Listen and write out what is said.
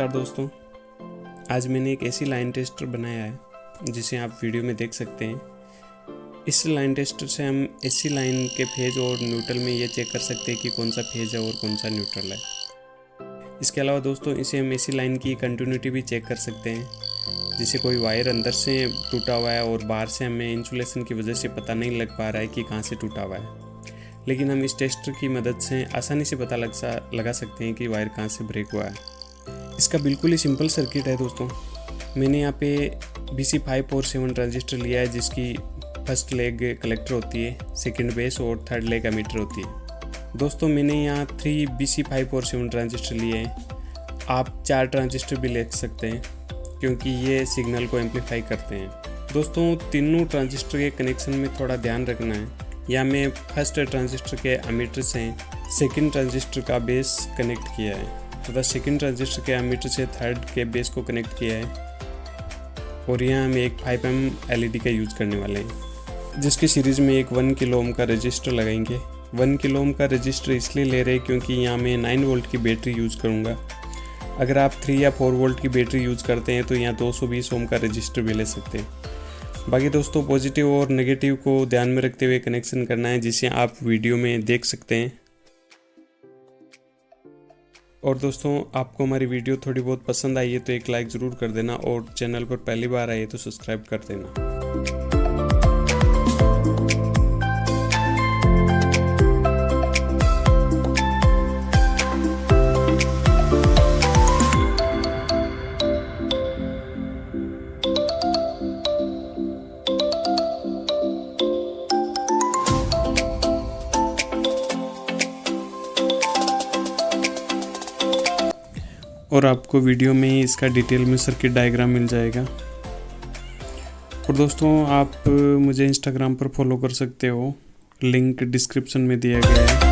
नमस्कार दोस्तों, आज मैंने एक ऐसी लाइन टेस्टर बनाया है जिसे आप वीडियो में देख सकते हैं। इस लाइन टेस्टर से हम ऐसी लाइन के फेज और न्यूट्रल में ये चेक कर सकते हैं कि कौन सा फेज है और कौन सा न्यूट्रल है। इसके अलावा दोस्तों इसे हम ऐसी लाइन की कंटिन्यूटी भी चेक कर सकते हैं। जैसे कोई वायर अंदर से टूटा हुआ है और बाहर से हमें इंसुलेशन की वजह से पता नहीं लग पा रहा है कि कहाँ से टूटा हुआ है, लेकिन हम इस टेस्टर की मदद से आसानी से पता लगा सकते हैं कि वायर कहाँ से ब्रेक हुआ है। इसका बिल्कुल ही सिंपल सर्किट है दोस्तों। मैंने यहाँ पे BC5 और 7 ट्रांजिस्टर लिया है, जिसकी फर्स्ट लेग कलेक्टर होती है, सेकंड बेस और थर्ड लेग एमीटर होती है। दोस्तों मैंने यहाँ 3 BC5 और 7 ट्रांजिस्टर लिए हैं। आप 4 ट्रांजिस्टर भी ले सकते हैं क्योंकि ये सिग्नल को एम्पलीफाई करते हैं। दोस्तों तीनों ट्रांजिस्टर के कनेक्शन में थोड़ा ध्यान रखना है। यहाँ मैं फर्स्ट ट्रांजिस्टर के एमीटर से सेकंड ट्रांजिस्टर का बेस कनेक्ट किया है तथा सेकंड ट्रांजिस्टर के एमीटर से थर्ड के बेस को कनेक्ट किया है। और यहाँ हम एक 5mm LED का यूज़ करने वाले हैं, जिसकी सीरीज़ में एक 1 किलो ओम का रजिस्टर लगाएंगे। 1 किलो ओम का रजिस्टर इसलिए ले रहे हैं क्योंकि यहाँ मैं 9 वोल्ट की बैटरी यूज़ करूँगा। अगर आप 3 या 4 वोल्ट की बैटरी यूज़ करते हैं तो यहाँ 220 ओम का रजिस्टर भी ले सकते हैं। बाकी दोस्तों पॉजिटिव और नेगेटिव को ध्यान में रखते हुए कनेक्शन करना है, जिसे आप वीडियो में देख सकते हैं। और दोस्तों आपको हमारी वीडियो थोड़ी बहुत पसंद आई है तो एक लाइक ज़रूर कर देना, और चैनल पर पहली बार आए तो सब्सक्राइब कर देना। और आपको वीडियो में ही इसका डिटेल में सर्किट डायग्राम मिल जाएगा। और दोस्तों आप मुझे इंस्टाग्राम पर फॉलो कर सकते हो, लिंक डिस्क्रिप्शन में दिया गया है।